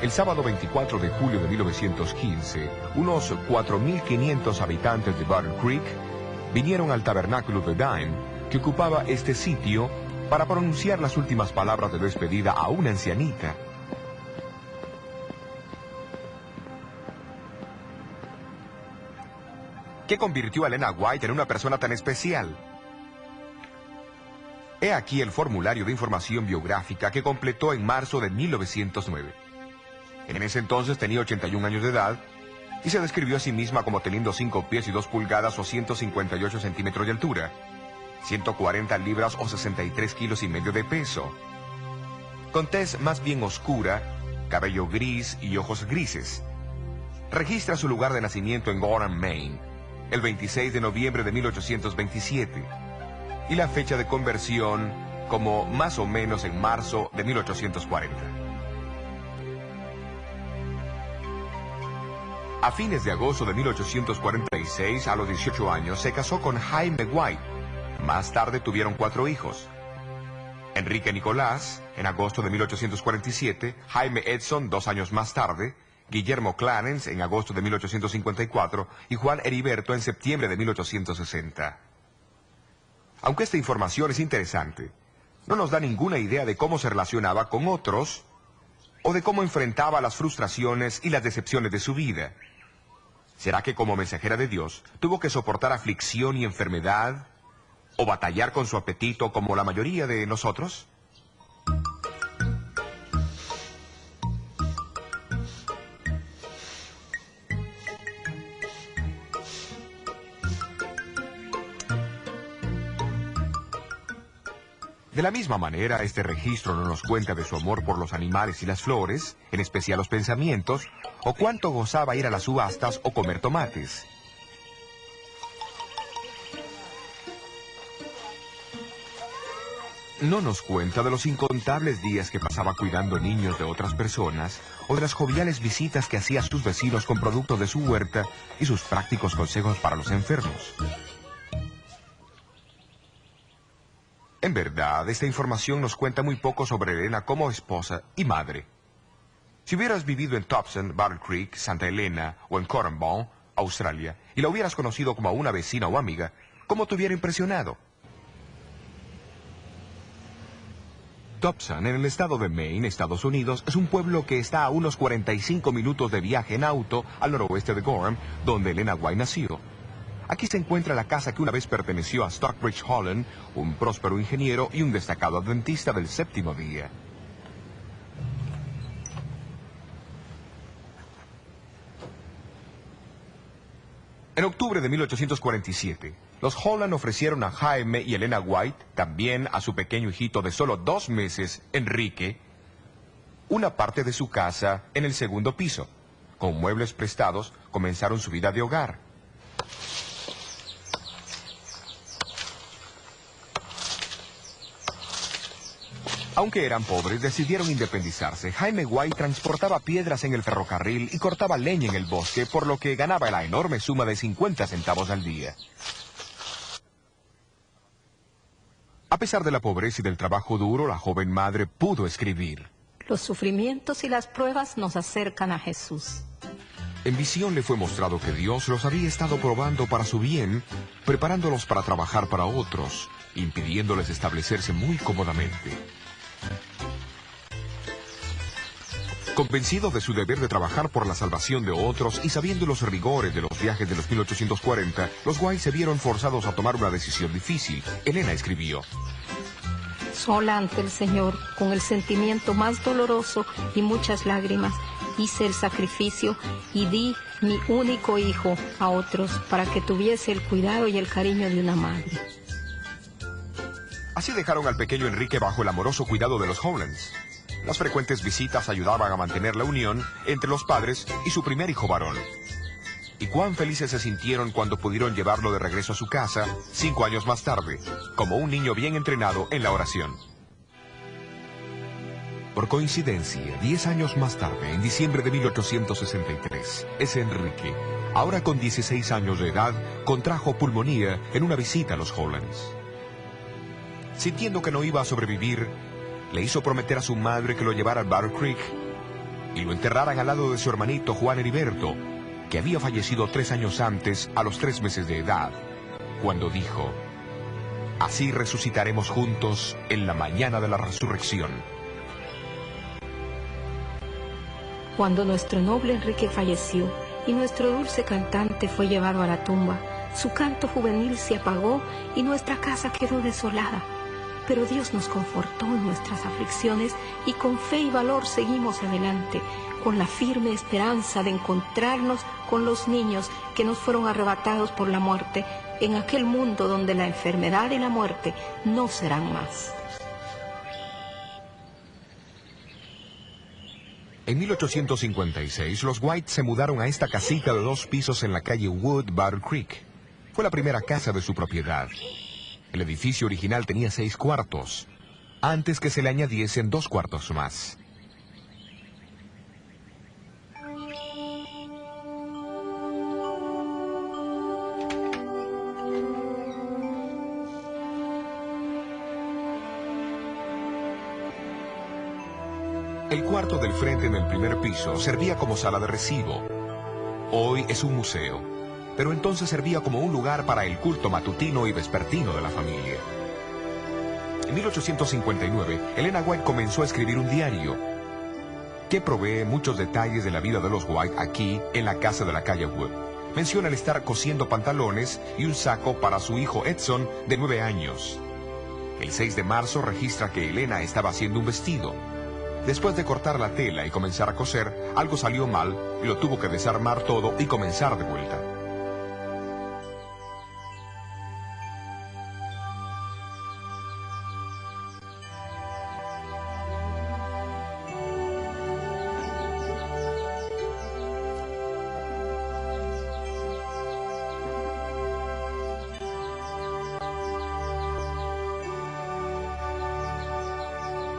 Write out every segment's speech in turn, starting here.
El sábado 24 de julio de 1915, unos 4.500 habitantes de Battle Creek vinieron al tabernáculo de Dime, que ocupaba este sitio, para pronunciar las últimas palabras de despedida a una ancianita. ¿Qué convirtió a Elena White en una persona tan especial? He aquí el formulario de información biográfica que completó en marzo de 1909. En ese entonces tenía 81 años de edad y se describió a sí misma como teniendo 5 pies y 2 pulgadas o 158 centímetros de altura, 140 libras o 63 kilos y medio de peso, con tez más bien oscura, cabello gris y ojos grises. Registra su lugar de nacimiento en Gorham, Maine, el 26 de noviembre de 1827, y la fecha de conversión como más o menos en marzo de 1840. A fines de agosto de 1846, a los 18 años, se casó con Jaime White. Más tarde tuvieron 4 hijos. Enrique Nicolás, en agosto de 1847, Jaime Edson, 2 años más tarde, Guillermo Clarence, en agosto de 1854, y Juan Heriberto, en septiembre de 1860. Aunque esta información es interesante, no nos da ninguna idea de cómo se relacionaba con otros o de cómo enfrentaba las frustraciones y las decepciones de su vida. ¿Será que como mensajera de Dios tuvo que soportar aflicción y enfermedad o batallar con su apetito como la mayoría de nosotros? De la misma manera, este registro no nos cuenta de su amor por los animales y las flores, en especial los pensamientos, o cuánto gozaba ir a las subastas o comer tomates. No nos cuenta de los incontables días que pasaba cuidando niños de otras personas, o de las joviales visitas que hacía a sus vecinos con productos de su huerta y sus prácticos consejos para los enfermos. En verdad, esta información nos cuenta muy poco sobre Elena como esposa y madre. Si hubieras vivido en Thompson, Battle Creek, Santa Elena o en Cornwall, Australia, y la hubieras conocido como una vecina o amiga, ¿cómo te hubiera impresionado? Thompson, en el estado de Maine, Estados Unidos, es un pueblo que está a unos 45 minutos de viaje en auto al noroeste de Gorham, donde Elena White nació. Aquí se encuentra la casa que una vez perteneció a Stockbridge Holland, un próspero ingeniero y un destacado adventista del séptimo día. En octubre de 1847, los Holland ofrecieron a Jaime y Elena White, también a su pequeño hijito de solo 2 meses, Enrique, una parte de su casa en el segundo piso. Con muebles prestados, comenzaron su vida de hogar. Aunque eran pobres, decidieron independizarse. Jaime White transportaba piedras en el ferrocarril y cortaba leña en el bosque, por lo que ganaba la enorme suma de 50 centavos al día. A pesar de la pobreza y del trabajo duro, la joven madre pudo escribir. Los sufrimientos y las pruebas nos acercan a Jesús. En visión le fue mostrado que Dios los había estado probando para su bien, preparándolos para trabajar para otros, impidiéndoles establecerse muy cómodamente. Convencido de su deber de trabajar por la salvación de otros y sabiendo los rigores de los viajes de los 1840, los White se vieron forzados a tomar una decisión difícil. Elena escribió: Sola ante el Señor, con el sentimiento más doloroso y muchas lágrimas, hice el sacrificio y di mi único hijo a otros para que tuviese el cuidado y el cariño de una madre. Así dejaron al pequeño Enrique bajo el amoroso cuidado de los Hollands. Las frecuentes visitas ayudaban a mantener la unión entre los padres y su primer hijo varón. Y cuán felices se sintieron cuando pudieron llevarlo de regreso a su casa 5 años más tarde, como un niño bien entrenado en la oración. Por coincidencia, 10 años más tarde, en diciembre de 1863, ese Enrique, ahora con 16 años de edad, contrajo pulmonía en una visita a los Hollands. Sintiendo que no iba a sobrevivir, le hizo prometer a su madre que lo llevara al Battle Creek. y lo enterraran al lado de su hermanito Juan Heriberto, que había fallecido 3 años antes, a los 3 meses de edad, cuando dijo: así resucitaremos juntos en la mañana de la resurrección. Cuando nuestro noble Enrique falleció y nuestro dulce cantante fue llevado a la tumba, su canto juvenil se apagó y nuestra casa quedó desolada. Pero Dios nos confortó en nuestras aflicciones y con fe y valor seguimos adelante, con la firme esperanza de encontrarnos con los niños que nos fueron arrebatados por la muerte, en aquel mundo donde la enfermedad y la muerte no serán más. En 1856, los White se mudaron a esta casita de 2 pisos en la calle Wood, Battle Creek. Fue la primera casa de su propiedad. El edificio original tenía 6 cuartos, antes que se le añadiesen 2 cuartos más. El cuarto del frente en el primer piso servía como sala de recibo. Hoy es un museo, pero entonces servía como un lugar para el culto matutino y vespertino de la familia. En 1859, Elena White comenzó a escribir un diario que provee muchos detalles de la vida de los White aquí, en la casa de la calle Wood. Menciona el estar cosiendo pantalones y un saco para su hijo Edson, de 9 años. El 6 de marzo registra que Elena estaba haciendo un vestido. Después de cortar la tela y comenzar a coser, algo salió mal y lo tuvo que desarmar todo y comenzar de vuelta.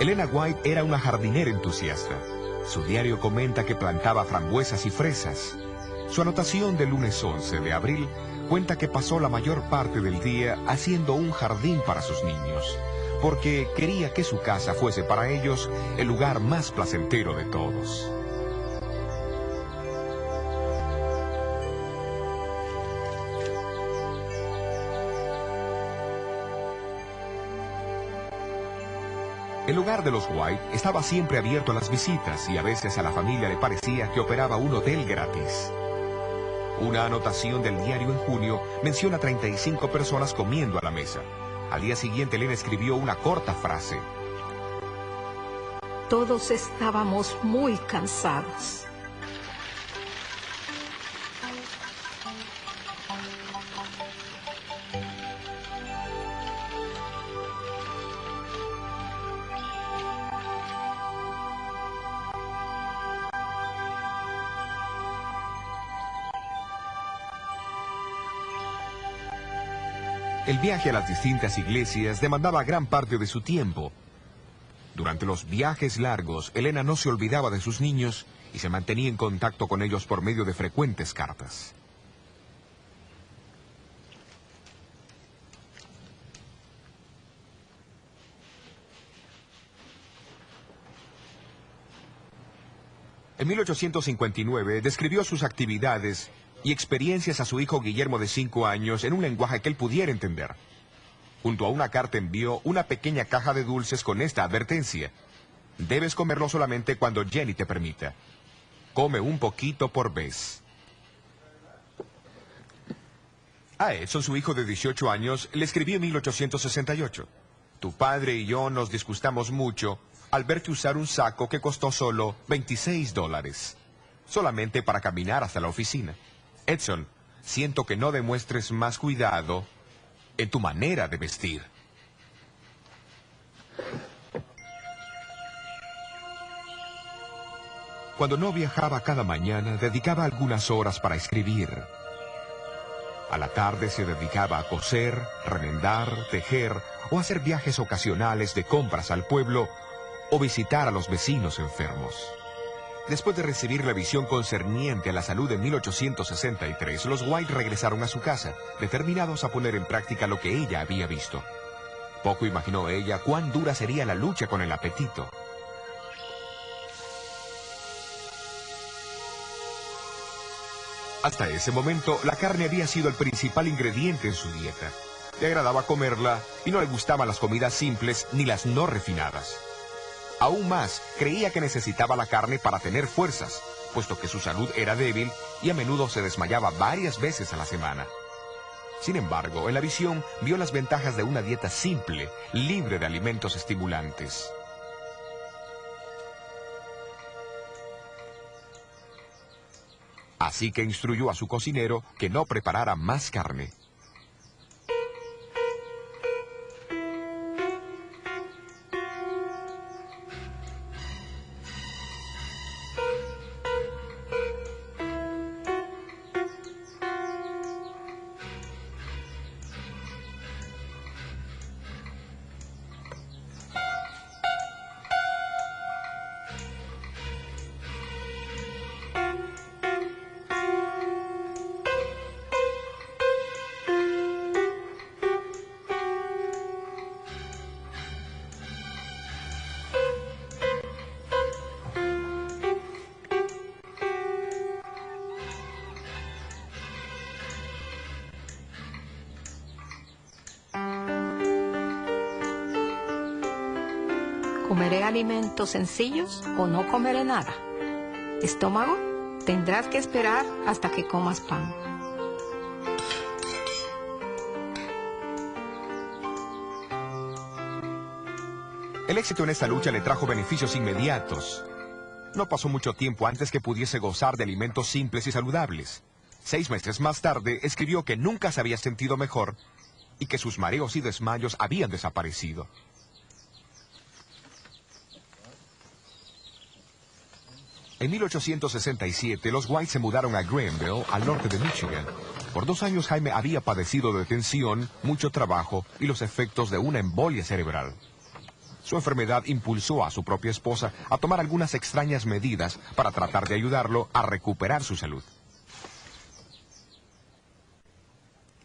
Elena White era una jardinera entusiasta. Su diario comenta que plantaba frambuesas y fresas. Su anotación del lunes 11 de abril cuenta que pasó la mayor parte del día haciendo un jardín para sus niños, porque quería que su casa fuese para ellos el lugar más placentero de todos. El hogar de los White estaba siempre abierto a las visitas y a veces a la familia le parecía que operaba un hotel gratis. Una anotación del diario en junio menciona 35 personas comiendo a la mesa. Al día siguiente, Elena escribió una corta frase. Todos estábamos muy cansados. El viaje a las distintas iglesias demandaba gran parte de su tiempo. Durante los viajes largos, Elena no se olvidaba de sus niños y se mantenía en contacto con ellos por medio de frecuentes cartas. En 1859 describió sus actividades y experiencias a su hijo Guillermo de 5 años en un lenguaje que él pudiera entender. Junto a una carta envió una pequeña caja de dulces con esta advertencia: debes comerlo solamente cuando Jenny te permita. Come un poquito por vez. A Edson, su hijo de 18 años, le escribió en 1868. Tu padre y yo nos disgustamos mucho al verte usar un saco que costó solo $26, solamente para caminar hasta la oficina. Edson, siento que no demuestres más cuidado en tu manera de vestir. Cuando no viajaba cada mañana, dedicaba algunas horas para escribir. A la tarde se dedicaba a coser, remendar, tejer o hacer viajes ocasionales de compras al pueblo o visitar a los vecinos enfermos. Después de recibir la visión concerniente a la salud en 1863, los White regresaron a su casa, determinados a poner en práctica lo que ella había visto. Poco imaginó ella cuán dura sería la lucha con el apetito. Hasta ese momento, la carne había sido el principal ingrediente en su dieta. Le agradaba comerla y no le gustaban las comidas simples ni las no refinadas. Aún más, creía que necesitaba la carne para tener fuerzas, puesto que su salud era débil y a menudo se desmayaba varias veces a la semana. Sin embargo, en la visión vio las ventajas de una dieta simple, libre de alimentos estimulantes. Así que instruyó a su cocinero que no preparara más carne. ¿Comeré alimentos sencillos o no comeré nada? Estómago, tendrás que esperar hasta que comas pan. El éxito en esta lucha le trajo beneficios inmediatos. No pasó mucho tiempo antes que pudiese gozar de alimentos simples y saludables. 6 meses más tarde, escribió que nunca se había sentido mejor y que sus mareos y desmayos habían desaparecido. En 1867, los White se mudaron a Greenville, al norte de Michigan. Por 2 años, Jaime había padecido de tensión, mucho trabajo y los efectos de una embolia cerebral. Su enfermedad impulsó a su propia esposa a tomar algunas extrañas medidas para tratar de ayudarlo a recuperar su salud.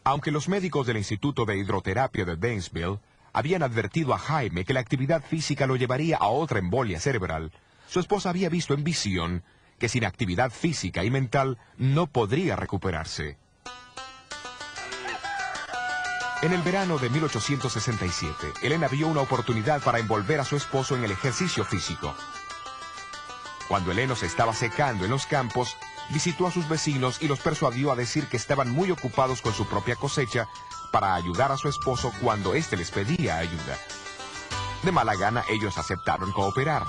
Aunque los médicos del Instituto de Hidroterapia de Danesville habían advertido a Jaime que la actividad física lo llevaría a otra embolia cerebral, su esposa había visto en visión que sin actividad física y mental no podría recuperarse. En el verano de 1867, Elena vio una oportunidad para envolver a su esposo en el ejercicio físico. Cuando Eleno se estaba secando en los campos, visitó a sus vecinos y los persuadió a decir que estaban muy ocupados con su propia cosecha para ayudar a su esposo cuando éste les pedía ayuda. De mala gana, ellos aceptaron cooperar.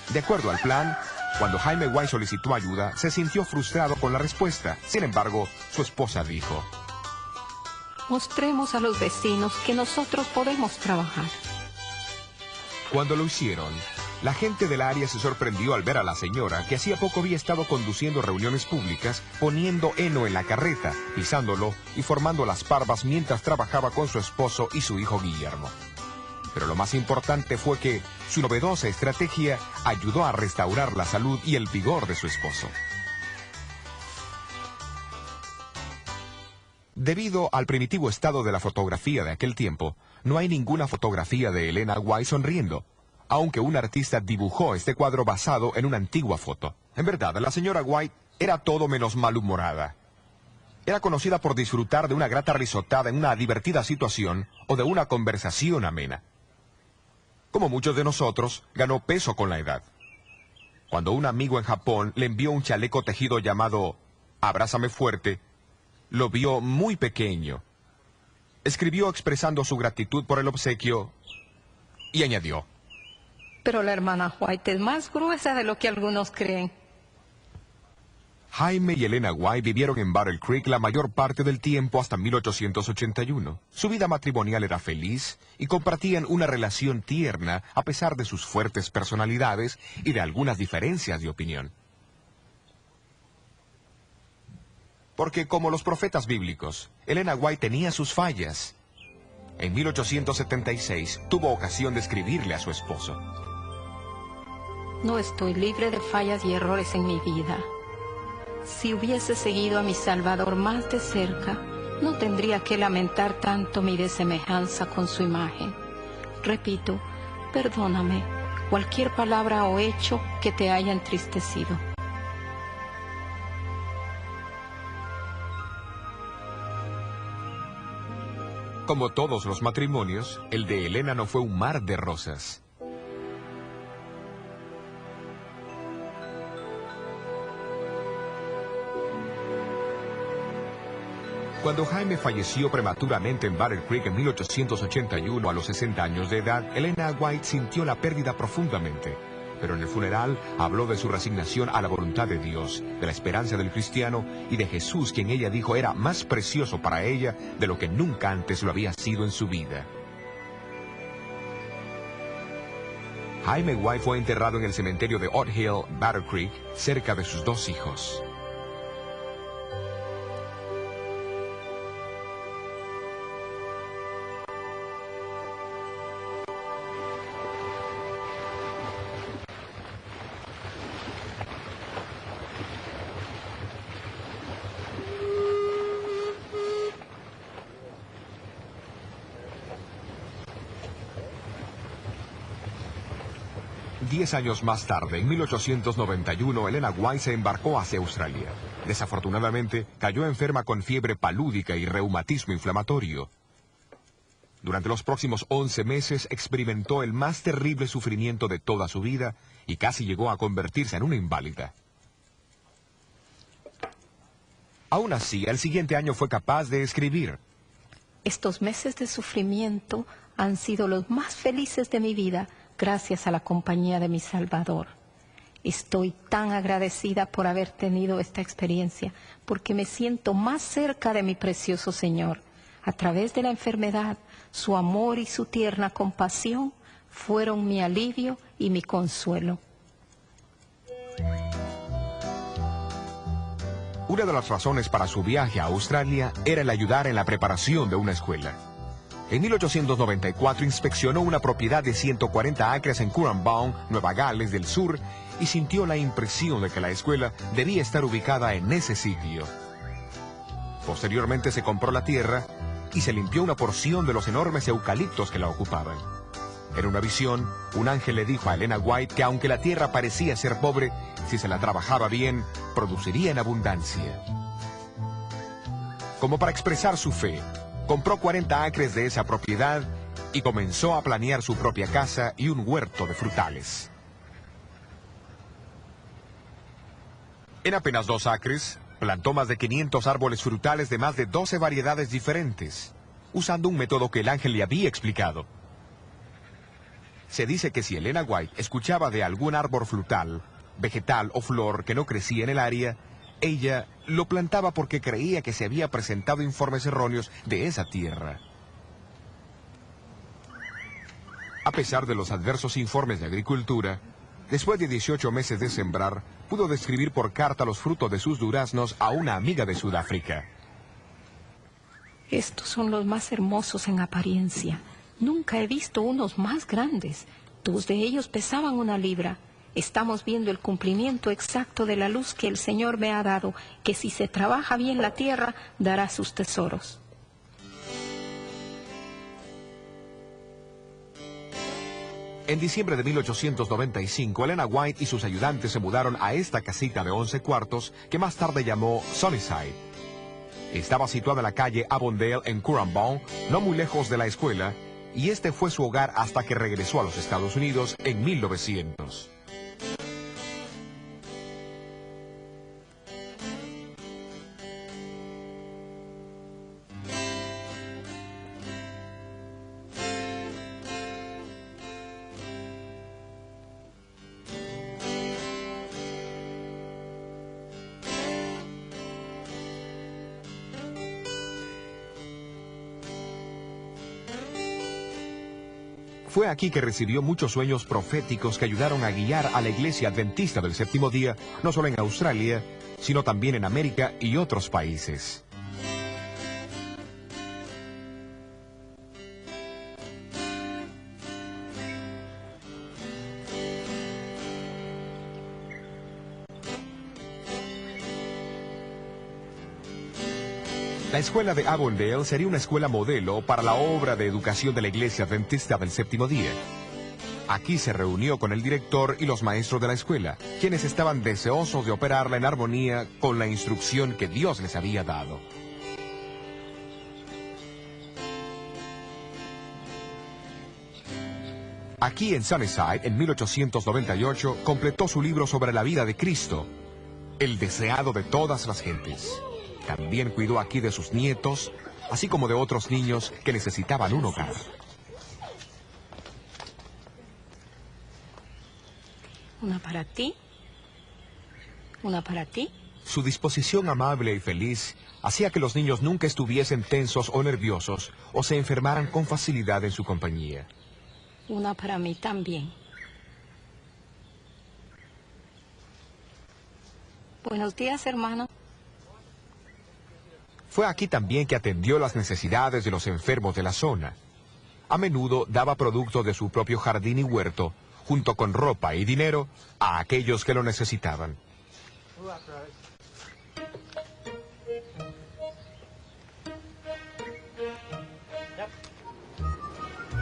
De acuerdo al plan, cuando Jaime White solicitó ayuda, se sintió frustrado con la respuesta. Sin embargo, su esposa dijo: mostremos a los vecinos que nosotros podemos trabajar. Cuando lo hicieron, la gente del área se sorprendió al ver a la señora que hacía poco había estado conduciendo reuniones públicas, poniendo heno en la carreta, pisándolo y formando las parvas mientras trabajaba con su esposo y su hijo Guillermo. Pero lo más importante fue que su novedosa estrategia ayudó a restaurar la salud y el vigor de su esposo. Debido al primitivo estado de la fotografía de aquel tiempo, no hay ninguna fotografía de Elena White sonriendo, aunque un artista dibujó este cuadro basado en una antigua foto. En verdad, la señora White era todo menos malhumorada. Era conocida por disfrutar de una grata risotada en una divertida situación o de una conversación amena. Como muchos de nosotros, ganó peso con la edad. Cuando un amigo en Japón le envió un chaleco tejido llamado Abrázame fuerte, lo vio muy pequeño. Escribió expresando su gratitud por el obsequio y añadió: pero la hermana White es más gruesa de lo que algunos creen. Jaime y Elena White vivieron en Battle Creek la mayor parte del tiempo hasta 1881. Su vida matrimonial era feliz y compartían una relación tierna a pesar de sus fuertes personalidades y de algunas diferencias de opinión. Porque como los profetas bíblicos, Elena White tenía sus fallas. En 1876 tuvo ocasión de escribirle a su esposo: no estoy libre de fallas y errores en mi vida. Si hubiese seguido a mi Salvador más de cerca, no tendría que lamentar tanto mi desemejanza con su imagen. Repito, perdóname cualquier palabra o hecho que te haya entristecido. Como todos los matrimonios, el de Elena no fue un mar de rosas. Cuando Jaime falleció prematuramente en Battle Creek en 1881 a los 60 años de edad, Elena White sintió la pérdida profundamente. Pero en el funeral habló de su resignación a la voluntad de Dios, de la esperanza del cristiano y de Jesús, quien ella dijo era más precioso para ella de lo que nunca antes lo había sido en su vida. Jaime White fue enterrado en el cementerio de Odd Hill, Battle Creek, cerca de sus dos hijos. Diez años más tarde, en 1891, Elena White se embarcó hacia Australia. Desafortunadamente, cayó enferma con fiebre palúdica y reumatismo inflamatorio. Durante los próximos 11 meses experimentó el más terrible sufrimiento de toda su vida y casi llegó a convertirse en una inválida. Aún así, el siguiente año fue capaz de escribir: Estos meses de sufrimiento han sido los más felices de mi vida, gracias a la compañía de mi Salvador. Estoy tan agradecida por haber tenido esta experiencia, porque me siento más cerca de mi precioso Señor. A través de la enfermedad, su amor y su tierna compasión fueron mi alivio y mi consuelo. Una de las razones para su viaje a Australia era el ayudar en la preparación de una escuela. En 1894 inspeccionó una propiedad de 140 acres en Currambone, Nueva Gales del Sur, y sintió la impresión de que la escuela debía estar ubicada en ese sitio. Posteriormente se compró la tierra y se limpió una porción de los enormes eucaliptos que la ocupaban. En una visión, un ángel le dijo a Elena White que aunque la tierra parecía ser pobre, si se la trabajaba bien, produciría en abundancia. Como para expresar su fe, compró 40 acres de esa propiedad y comenzó a planear su propia casa y un huerto de frutales. En apenas 2 acres, plantó más de 500 árboles frutales de más de 12 variedades diferentes, usando un método que el ángel le había explicado. Se dice que si Elena White escuchaba de algún árbol frutal, vegetal o flor que no crecía en el área, ella lo plantaba porque creía que se había presentado informes erróneos de esa tierra. A pesar de los adversos informes de agricultura, después de 18 meses de sembrar, pudo describir por carta los frutos de sus duraznos a una amiga de Sudáfrica. Estos son los más hermosos en apariencia. Nunca he visto unos más grandes. 2 de ellos pesaban 1 libra. Estamos viendo el cumplimiento exacto de la luz que el Señor me ha dado, que si se trabaja bien la tierra, dará sus tesoros. En diciembre de 1895, Elena White y sus ayudantes se mudaron a esta casita de 11 cuartos, que más tarde llamó Sunnyside. Estaba situada en la calle Avondale en Currambone, no muy lejos de la escuela, y este fue su hogar hasta que regresó a los Estados Unidos en 1900. Fue aquí que recibió muchos sueños proféticos que ayudaron a guiar a la Iglesia Adventista del Séptimo Día, no solo en Australia, sino también en América y otros países. La escuela de Avondale sería una escuela modelo para la obra de educación de la Iglesia Adventista del Séptimo Día. Aquí se reunió con el director y los maestros de la escuela, quienes estaban deseosos de operarla en armonía con la instrucción que Dios les había dado. Aquí en Sunnyside, en 1898, completó su libro sobre la vida de Cristo, el deseado de todas las gentes. También cuidó aquí de sus nietos, así como de otros niños que necesitaban un hogar. Una para ti. Una para ti. Su disposición amable y feliz hacía que los niños nunca estuviesen tensos o nerviosos o se enfermaran con facilidad en su compañía. Una para mí también. Buenos días, hermano. Fue aquí también que atendió las necesidades de los enfermos de la zona. A menudo daba productos de su propio jardín y huerto, junto con ropa y dinero, a aquellos que lo necesitaban.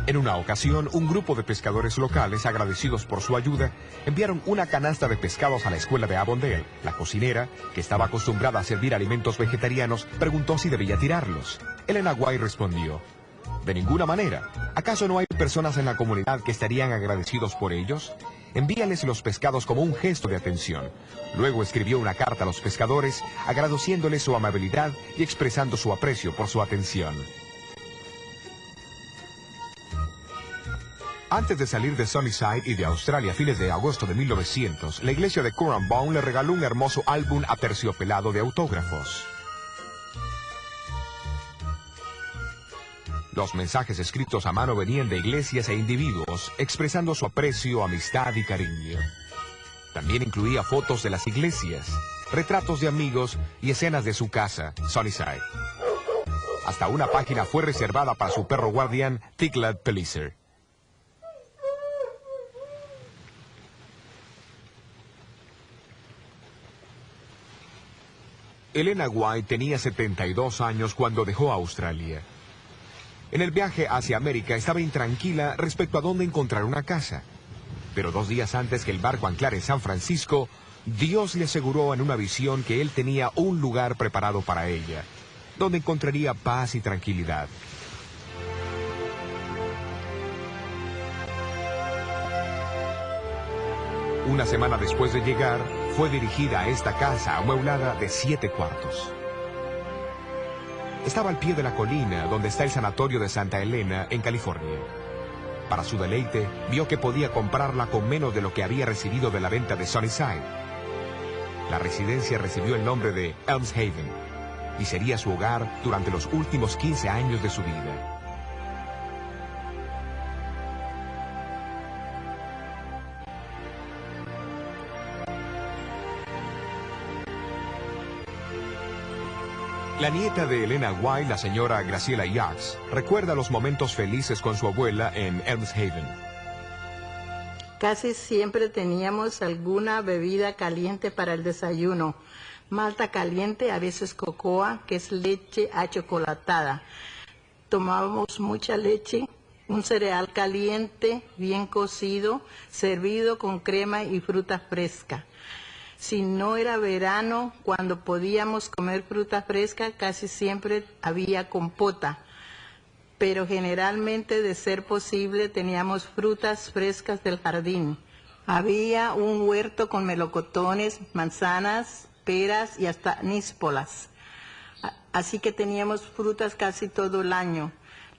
En una ocasión, un grupo de pescadores locales, agradecidos por su ayuda, enviaron una canasta de pescados a la escuela de Avondale. La cocinera, que estaba acostumbrada a servir alimentos vegetarianos, preguntó si debía tirarlos. Elena White respondió: «De ninguna manera. ¿Acaso no hay personas en la comunidad que estarían agradecidos por ellos? Envíales los pescados como un gesto de atención». Luego escribió una carta a los pescadores, agradeciéndoles su amabilidad y expresando su aprecio por su atención. Antes de salir de Sunnyside y de Australia a fines de agosto de 1900, la iglesia de Currumbine le regaló un hermoso álbum aterciopelado de autógrafos. Los mensajes escritos a mano venían de iglesias e individuos, expresando su aprecio, amistad y cariño. También incluía fotos de las iglesias, retratos de amigos y escenas de su casa, Sunnyside. Hasta una página fue reservada para su perro guardián, Tiglath-Pileser. Elena White tenía 72 años cuando dejó Australia. En el viaje hacia América estaba intranquila respecto a dónde encontrar una casa. Pero 2 días antes que el barco anclara en San Francisco, Dios le aseguró en una visión que él tenía un lugar preparado para ella, donde encontraría paz y tranquilidad. Una semana después de llegar, fue dirigida a esta casa amueblada de 7 cuartos. Estaba al pie de la colina donde está el sanatorio de Santa Elena, en California. Para su deleite, vio que podía comprarla con menos de lo que había recibido de la venta de Sunnyside. La residencia recibió el nombre de Elms Haven y sería su hogar durante los últimos 15 años de su vida. La nieta de Elena White, la señora Graciela Yates, recuerda los momentos felices con su abuela en Elms Haven. Casi siempre teníamos alguna bebida caliente para el desayuno. Malta caliente, a veces cocoa, que es leche achocolatada. Tomábamos mucha leche, un cereal caliente, bien cocido, servido con crema y fruta fresca. Si no era verano, cuando podíamos comer fruta fresca, casi siempre había compota. Pero generalmente, de ser posible, teníamos frutas frescas del jardín. Había un huerto con melocotones, manzanas, peras y hasta níspolas. Así que teníamos frutas casi todo el año.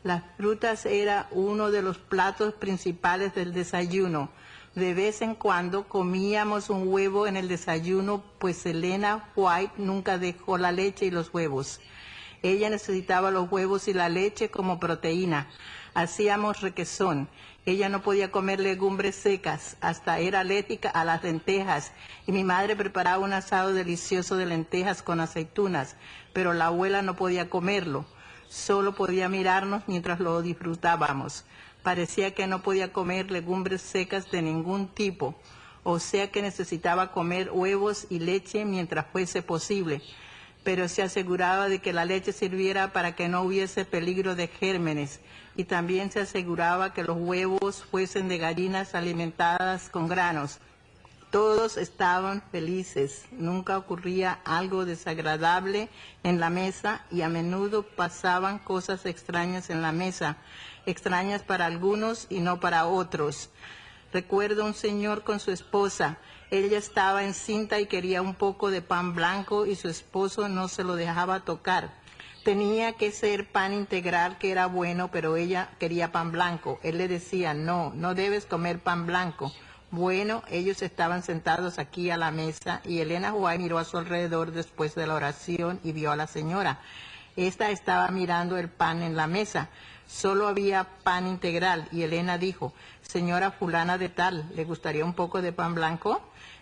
Las frutas era uno de los platos principales del desayuno. De vez en cuando comíamos un huevo en el desayuno, pues Elena White nunca dejó la leche y los huevos. Ella necesitaba los huevos y la leche como proteína. Hacíamos requesón. Ella no podía comer legumbres secas, hasta era alérgica a las lentejas. Y mi madre preparaba un asado delicioso de lentejas con aceitunas, pero la abuela no podía comerlo. Solo podía mirarnos mientras lo disfrutábamos. Parecía que no podía comer legumbres secas de ningún tipo, o sea que necesitaba comer huevos y leche mientras fuese posible, pero se aseguraba de que la leche sirviera para que no hubiese peligro de gérmenes, y también se aseguraba que los huevos fuesen de gallinas alimentadas con granos, Todos estaban felices, nunca ocurría algo desagradable en la mesa y a menudo pasaban cosas extrañas en la mesa, extrañas para algunos y no para otros. Recuerdo un señor con su esposa. Ella estaba encinta y quería un poco de pan blanco y su esposo no se lo dejaba tocar. Tenía que ser pan integral, que era bueno, pero ella quería pan blanco. Él le decía, no, no debes comer pan blanco. Bueno, ellos estaban sentados aquí a la mesa y Elena White miró a su alrededor después de la oración y vio a la señora. Esta estaba mirando el pan en la mesa. Solo había pan integral y Elena dijo, señora fulana de tal, ¿le gustaría un poco de pan blanco?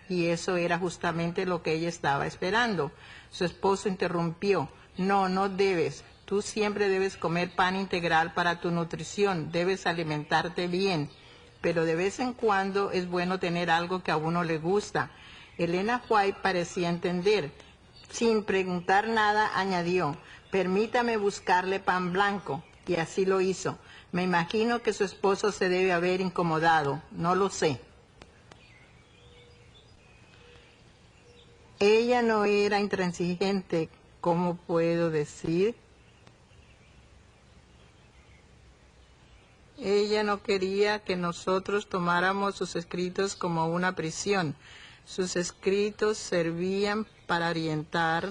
Y eso era justamente lo que ella estaba esperando. Su esposo interrumpió, no, no debes. Tú siempre debes comer pan integral para tu nutrición, debes alimentarte bien. Pero de vez en cuando es bueno tener algo que a uno le gusta. Elena White parecía entender. Sin preguntar nada, añadió, permítame buscarle pan blanco. Y así lo hizo. Me imagino que su esposo se debe haber incomodado. No lo sé. Ella no era intransigente, ¿cómo puedo decir? Ella no quería que nosotros tomáramos sus escritos como una prisión. Sus escritos servían para orientar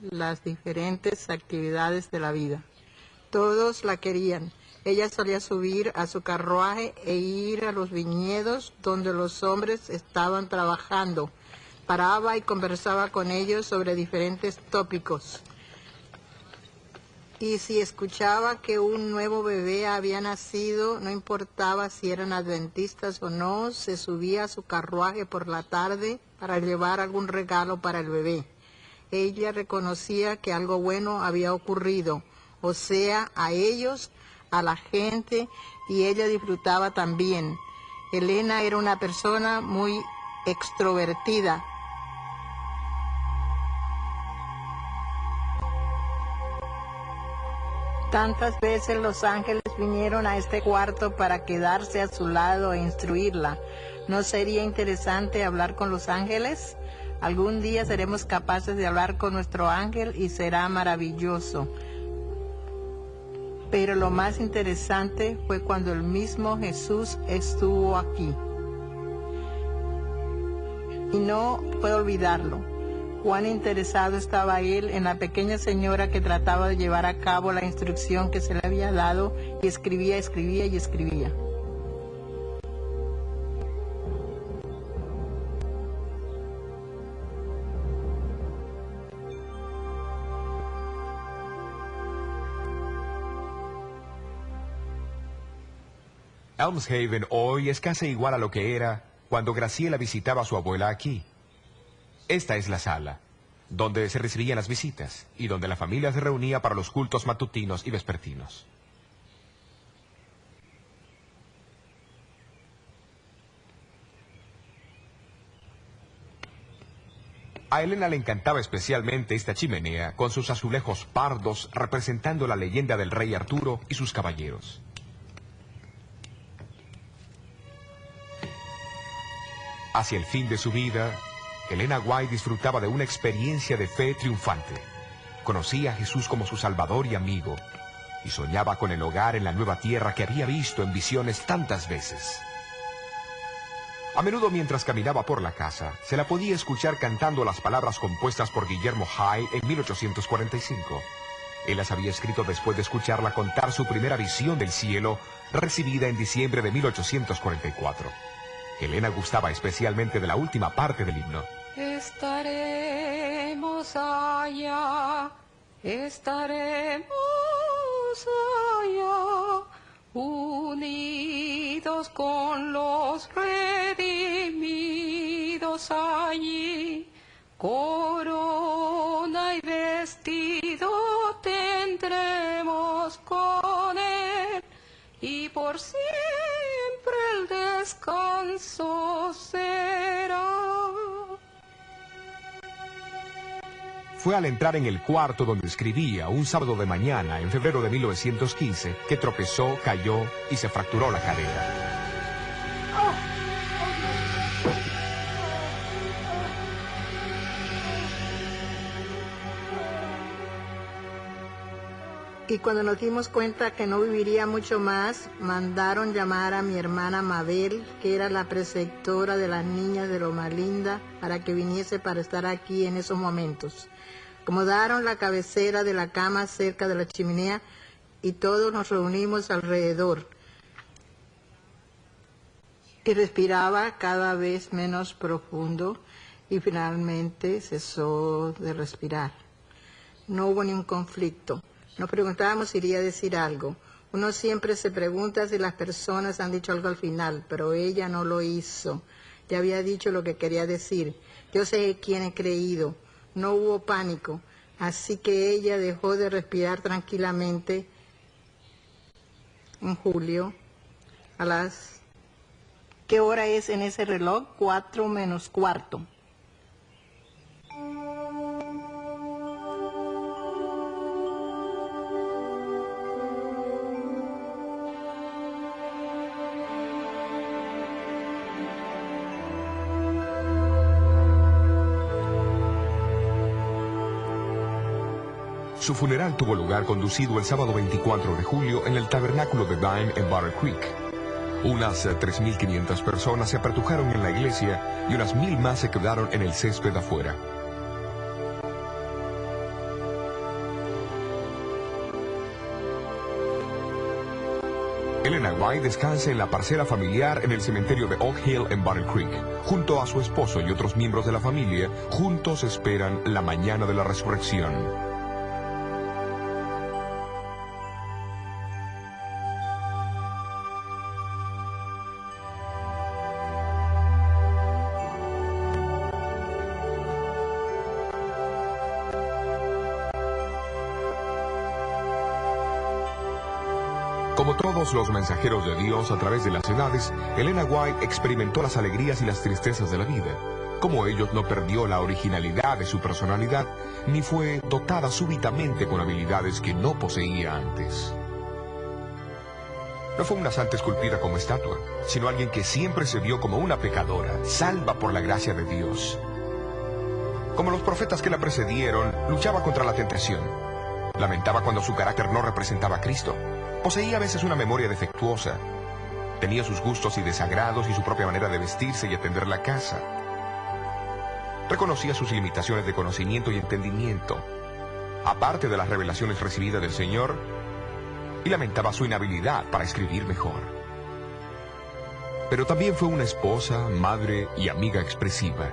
las diferentes actividades de la vida. Todos la querían. Ella solía subir a su carruaje e ir a los viñedos donde los hombres estaban trabajando. Paraba y conversaba con ellos sobre diferentes tópicos. Y si escuchaba que un nuevo bebé había nacido, no importaba si eran adventistas o no, se subía a su carruaje por la tarde para llevar algún regalo para el bebé. Ella reconocía que algo bueno había ocurrido, o sea, a ellos, a la gente, y ella disfrutaba también. Elena era una persona muy extrovertida. Tantas veces los ángeles vinieron a este cuarto para quedarse a su lado e instruirla. ¿No sería interesante hablar con los ángeles? Algún día seremos capaces de hablar con nuestro ángel y será maravilloso. Pero lo más interesante fue cuando el mismo Jesús estuvo aquí. Y no puedo olvidarlo. Cuán interesado estaba él en la pequeña señora que trataba de llevar a cabo la instrucción que se le había dado y escribía y escribía. Elmshaven hoy es casi igual a lo que era cuando Graciela visitaba a su abuela aquí. Esta es la sala, donde se recibían las visitas y donde la familia se reunía para los cultos matutinos y vespertinos. A Elena le encantaba especialmente esta chimenea con sus azulejos pardos representando la leyenda del rey Arturo y sus caballeros. Hacia el fin de su vida, Elena White disfrutaba de una experiencia de fe triunfante. Conocía a Jesús como su Salvador y amigo, y soñaba con el hogar en la nueva tierra que había visto en visiones tantas veces. A menudo mientras caminaba por la casa, se la podía escuchar cantando las palabras compuestas por Guillermo Hyde en 1845. Él las había escrito después de escucharla contar su primera visión del cielo, recibida en diciembre de 1844. Elena gustaba especialmente de la última parte del himno. Estaremos allá, unidos con los redimidos allí, corona y vestido tendremos con él, y por siempre el descanso será. Fue al entrar en el cuarto donde escribía un sábado de mañana en febrero de 1915 que tropezó, cayó y se fracturó la cadera. Y cuando nos dimos cuenta que no viviría mucho más, mandaron llamar a mi hermana Mabel, que era la preceptora de las niñas de Loma Linda, para que viniese para estar aquí en esos momentos. Acomodaron la cabecera de la cama cerca de la chimenea y todos nos reunimos alrededor. Y respiraba cada vez menos profundo y finalmente cesó de respirar. No hubo ningún conflicto. Nos preguntábamos si iría a decir algo. Uno siempre se pregunta si las personas han dicho algo al final, pero ella no lo hizo. Ya había dicho lo que quería decir. Yo sé quién he creído. No hubo pánico. Así que ella dejó de respirar tranquilamente en julio a las... ¿Qué hora es en ese reloj? 4 menos cuarto. Su funeral tuvo lugar conducido el sábado 24 de julio en el tabernáculo de Dime en Butter Creek. Unas 3.500 personas se apertujaron en la iglesia y unas 1.000 más se quedaron en el césped afuera. Elena White descansa en la parcela familiar en el cementerio de Oak Hill en Butter Creek. Junto a su esposo y otros miembros de la familia, juntos esperan la mañana de la resurrección. Como todos los mensajeros de Dios a través de las edades, Elena White experimentó las alegrías y las tristezas de la vida. Como ellos, no perdió la originalidad de su personalidad, ni fue dotada súbitamente con habilidades que no poseía antes. No fue una santa esculpida como estatua, sino alguien que siempre se vio como una pecadora, salva por la gracia de Dios. Como los profetas que la precedieron, luchaba contra la tentación. Lamentaba cuando su carácter no representaba a Cristo. Poseía a veces una memoria defectuosa. Tenía sus gustos y desagrados y su propia manera de vestirse y atender la casa. Reconocía sus limitaciones de conocimiento y entendimiento, aparte de las revelaciones recibidas del Señor, y lamentaba su inhabilidad para escribir mejor. Pero también fue una esposa, madre y amiga expresiva,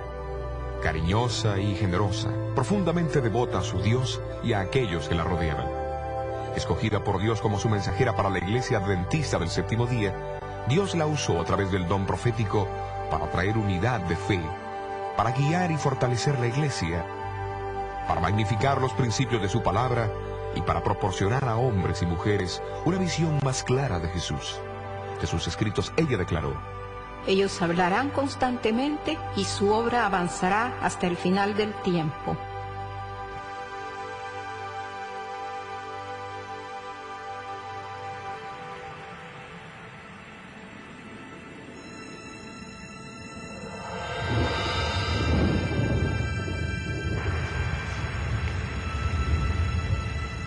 cariñosa y generosa, profundamente devota a su Dios y a aquellos que la rodeaban. Escogida por Dios como su mensajera para la iglesia adventista del séptimo día, Dios la usó a través del don profético para traer unidad de fe, para guiar y fortalecer la iglesia, para magnificar los principios de su palabra y para proporcionar a hombres y mujeres una visión más clara de Jesús. De sus escritos ella declaró: ellos hablarán constantemente y su obra avanzará hasta el final del tiempo.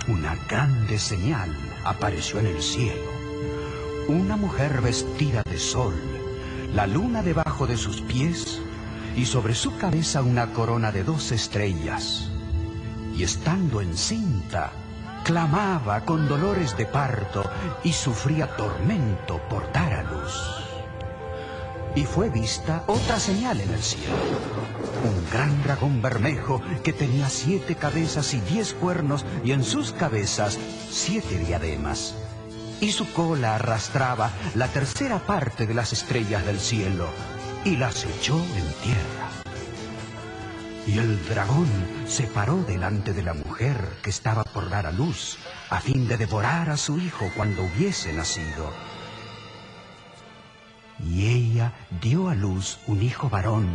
Una grande señal apareció en el cielo. Una mujer vestida de sol, la luna debajo de sus pies y sobre su cabeza una corona de 2 estrellas. Y estando encinta, clamaba con dolores de parto y sufría tormento por dar a luz. Y fue vista otra señal en el cielo. Un gran dragón bermejo que tenía 7 cabezas y 10 cuernos y en sus cabezas 7 diademas. Y su cola arrastraba la 3ª parte de las estrellas del cielo y las echó en tierra. Y el dragón se paró delante de la mujer que estaba por dar a luz, a fin de devorar a su hijo cuando hubiese nacido. Y ella dio a luz un hijo varón,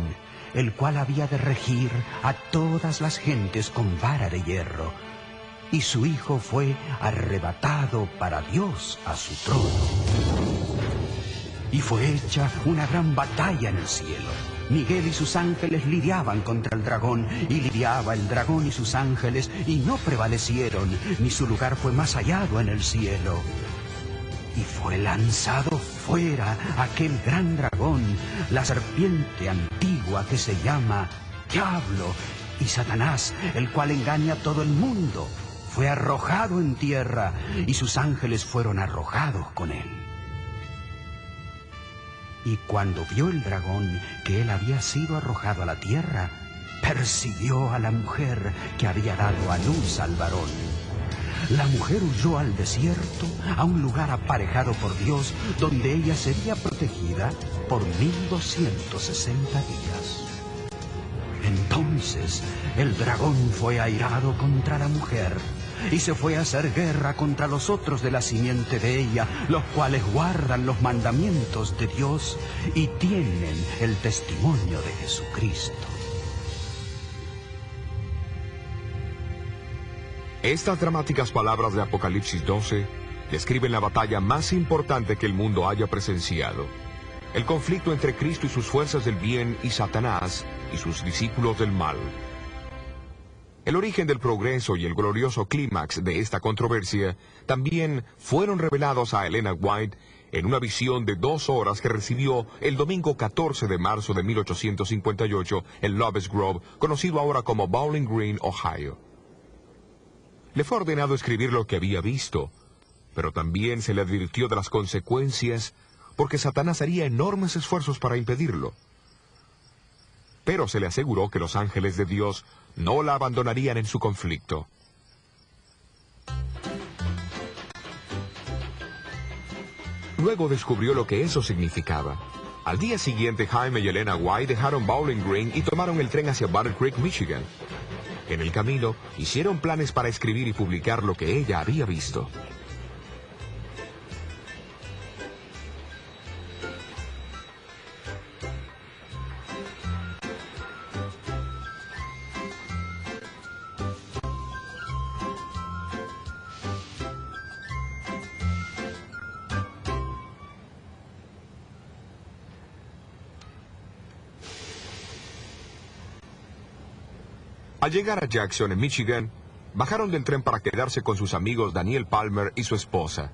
el cual había de regir a todas las gentes con vara de hierro. Y su hijo fue arrebatado para Dios a su trono. Y fue hecha una gran batalla en el cielo. Miguel y sus ángeles lidiaban contra el dragón, y lidiaba el dragón y sus ángeles, y no prevalecieron, ni su lugar fue más hallado en el cielo. Y fue lanzado fuera aquel gran dragón, la serpiente antigua que se llama Diablo y Satanás, el cual engaña a todo el mundo. Fue arrojado en tierra, y sus ángeles fueron arrojados con él. Y cuando vio el dragón que él había sido arrojado a la tierra, persiguió a la mujer que había dado a luz al varón. La mujer huyó al desierto, a un lugar aparejado por Dios, donde ella sería protegida por 1260 días. Entonces el dragón fue airado contra la mujer, y se fue a hacer guerra contra los otros de la simiente de ella, los cuales guardan los mandamientos de Dios y tienen el testimonio de Jesucristo. Estas dramáticas palabras de Apocalipsis 12 describen la batalla más importante que el mundo haya presenciado. El conflicto entre Cristo y sus fuerzas del bien y Satanás y sus discípulos del mal. El origen del progreso y el glorioso clímax de esta controversia también fueron revelados a Elena White en una visión de 2 horas que recibió el domingo 14 de marzo de 1858 en Loves Grove, conocido ahora como Bowling Green, Ohio. Le fue ordenado escribir lo que había visto, pero también se le advirtió de las consecuencias porque Satanás haría enormes esfuerzos para impedirlo. Pero se le aseguró que los ángeles de Dios no la abandonarían en su conflicto. Luego descubrió lo que eso significaba. Al día siguiente, Jaime y Elena White dejaron Bowling Green y tomaron el tren hacia Battle Creek, Michigan. En el camino, hicieron planes para escribir y publicar lo que ella había visto. Al llegar a Jackson, en Michigan, bajaron del tren para quedarse con sus amigos Daniel Palmer y su esposa.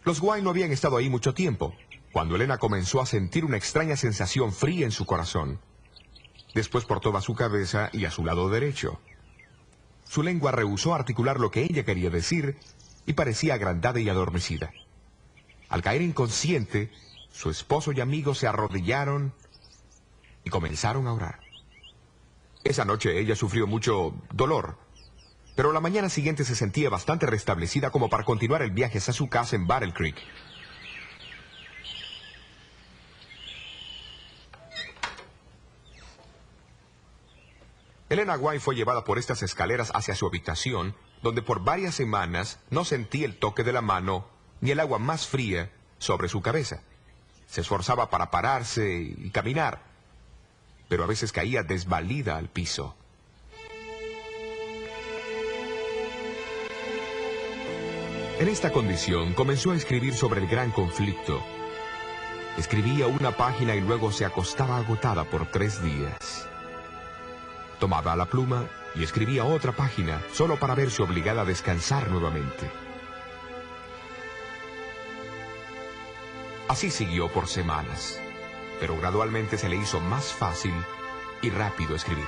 Los White no habían estado ahí mucho tiempo, cuando Elena comenzó a sentir una extraña sensación fría en su corazón. Después por toda su cabeza y a su lado derecho. Su lengua rehusó articular lo que ella quería decir y parecía agrandada y adormecida. Al caer inconsciente, su esposo y amigos se arrodillaron y comenzaron a orar. Esa noche ella sufrió mucho dolor, pero la mañana siguiente se sentía bastante restablecida como para continuar el viaje hacia su casa en Battle Creek. Elena White fue llevada por estas escaleras hacia su habitación, donde por varias semanas no sentía el toque de la mano ni el agua más fría sobre su cabeza. Se esforzaba para pararse y caminar, pero a veces caía desvalida al piso. En esta condición comenzó a escribir sobre el gran conflicto. Escribía una página y luego se acostaba agotada por 3 días. Tomaba la pluma y escribía otra página solo para verse obligada a descansar nuevamente. Así siguió por semanas, pero gradualmente se le hizo más fácil y rápido escribir.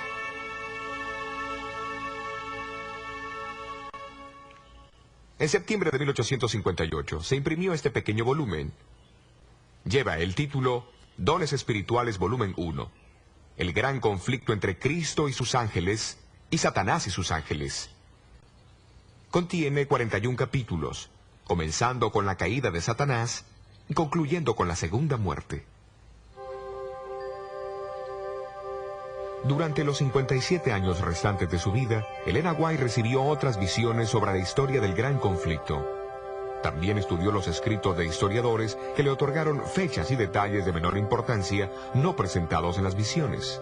En septiembre de 1858 se imprimió este pequeño volumen. Lleva el título Dones Espirituales, volumen 1. El gran conflicto entre Cristo y sus ángeles y Satanás y sus ángeles. Contiene 41 capítulos, comenzando con la caída de Satanás y concluyendo con la segunda muerte. Durante los 57 años restantes de su vida, Elena White recibió otras visiones sobre la historia del gran conflicto. También estudió los escritos de historiadores que le otorgaron fechas y detalles de menor importancia no presentados en las visiones.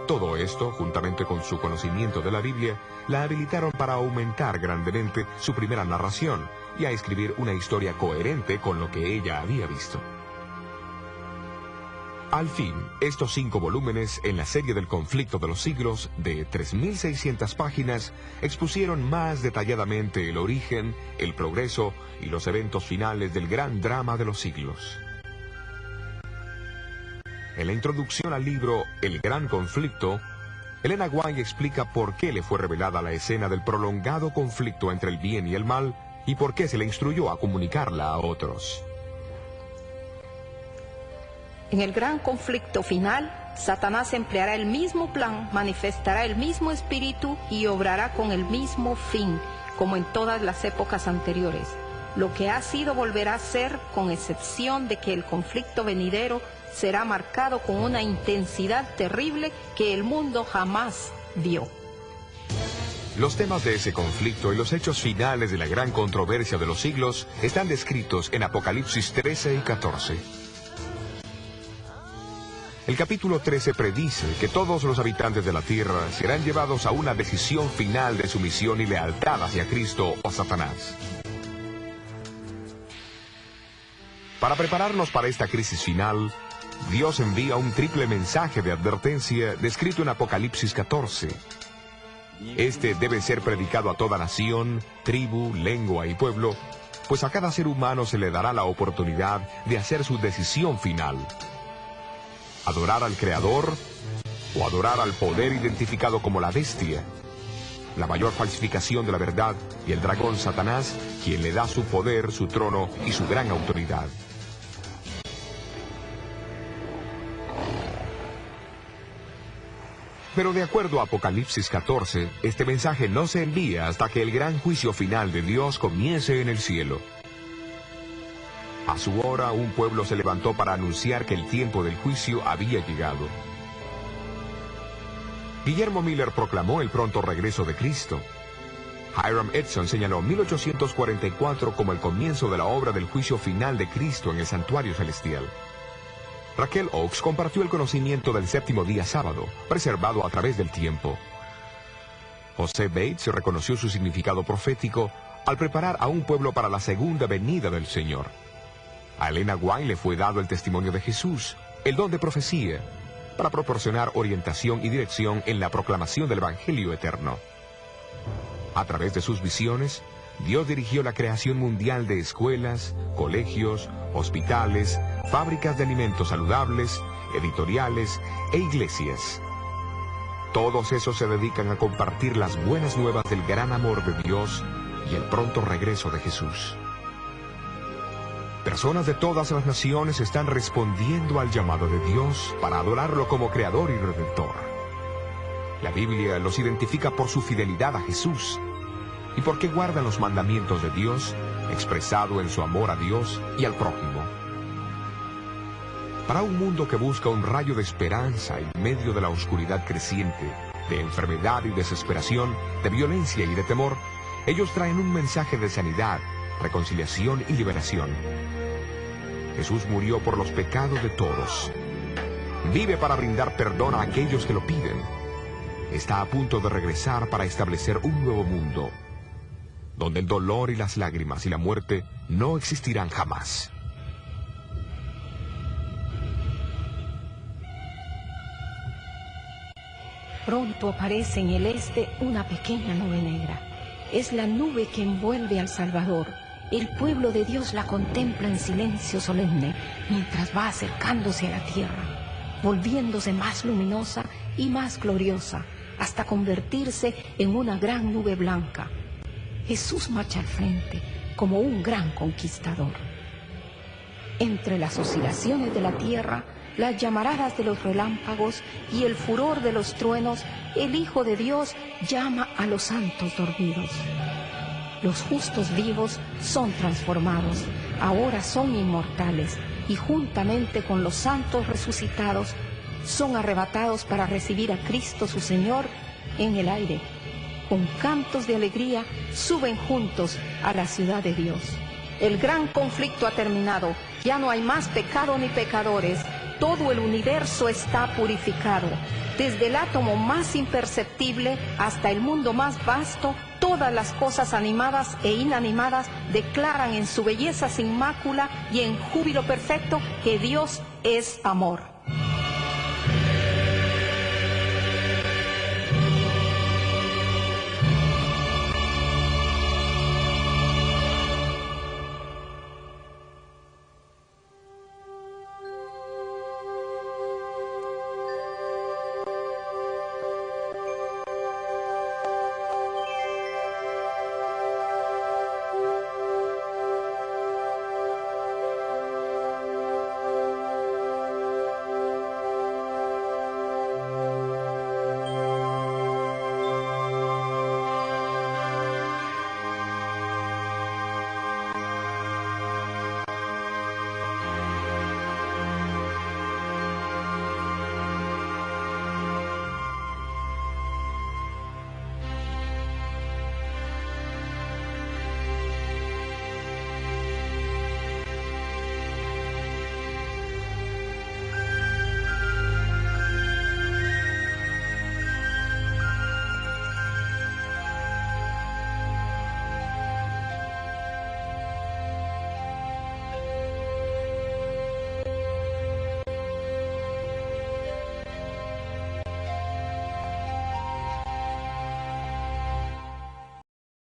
Todo esto, juntamente con su conocimiento de la Biblia, la habilitaron para aumentar grandemente su primera narración y a escribir una historia coherente con lo que ella había visto. Al fin, estos 5 volúmenes en la serie del conflicto de los siglos, de 3.600 páginas, expusieron más detalladamente el origen, el progreso y los eventos finales del gran drama de los siglos. En la introducción al libro El Gran Conflicto, Elena White explica por qué le fue revelada la escena del prolongado conflicto entre el bien y el mal y por qué se le instruyó a comunicarla a otros. En el gran conflicto final, Satanás empleará el mismo plan, manifestará el mismo espíritu y obrará con el mismo fin, como en todas las épocas anteriores. Lo que ha sido volverá a ser, con excepción de que el conflicto venidero será marcado con una intensidad terrible que el mundo jamás vio. Los temas de ese conflicto y los hechos finales de la gran controversia de los siglos están descritos en Apocalipsis 13 y 14. El capítulo 13 predice que todos los habitantes de la tierra serán llevados a una decisión final de sumisión y lealtad hacia Cristo o Satanás. Para prepararnos para esta crisis final, Dios envía un triple mensaje de advertencia descrito en Apocalipsis 14. Este debe ser predicado a toda nación, tribu, lengua y pueblo, pues a cada ser humano se le dará la oportunidad de hacer su decisión final: adorar al Creador o adorar al poder identificado como la bestia, la mayor falsificación de la verdad, y el dragón Satanás, quien le da su poder, su trono y su gran autoridad. Pero de acuerdo a Apocalipsis 14, este mensaje no se envía hasta que el gran juicio final de Dios comience en el cielo. A su hora, un pueblo se levantó para anunciar que el tiempo del juicio había llegado. Guillermo Miller proclamó el pronto regreso de Cristo. Hiram Edson señaló 1844 como el comienzo de la obra del juicio final de Cristo en el santuario celestial. Raquel Oakes compartió el conocimiento del séptimo día sábado, preservado a través del tiempo. José Bates reconoció su significado profético al preparar a un pueblo para la segunda venida del Señor. A Elena White le fue dado el testimonio de Jesús, el don de profecía, para proporcionar orientación y dirección en la proclamación del Evangelio eterno. A través de sus visiones, Dios dirigió la creación mundial de escuelas, colegios, hospitales, fábricas de alimentos saludables, editoriales e iglesias. Todos esos se dedican a compartir las buenas nuevas del gran amor de Dios y el pronto regreso de Jesús. Personas de todas las naciones están respondiendo al llamado de Dios para adorarlo como Creador y Redentor. La Biblia los identifica por su fidelidad a Jesús y porque guardan los mandamientos de Dios, expresado en su amor a Dios y al prójimo. Para un mundo que busca un rayo de esperanza en medio de la oscuridad creciente, de enfermedad y desesperación, de violencia y de temor, ellos traen un mensaje de sanidad, reconciliación y liberación. Jesús murió por los pecados de todos. Vive para brindar perdón a aquellos que lo piden. Está a punto de regresar para establecer un nuevo mundo, donde el dolor y las lágrimas y la muerte no existirán jamás. Pronto aparece en el este una pequeña nube negra. Es la nube que envuelve al Salvador. El pueblo de Dios la contempla en silencio solemne mientras va acercándose a la tierra, volviéndose más luminosa y más gloriosa, hasta convertirse en una gran nube blanca. Jesús marcha al frente como un gran conquistador. Entre las oscilaciones de la tierra, las llamaradas de los relámpagos y el furor de los truenos, el Hijo de Dios llama a los santos dormidos. Los justos vivos son transformados, ahora son inmortales, y juntamente con los santos resucitados, son arrebatados para recibir a Cristo su Señor en el aire. Con cantos de alegría suben juntos a la ciudad de Dios. El gran conflicto ha terminado, ya no hay más pecado ni pecadores. todo el universo está purificado. Desde el átomo más imperceptible hasta el mundo más vasto, todas las cosas animadas e inanimadas declaran en su belleza sin mácula y en júbilo perfecto que Dios es amor.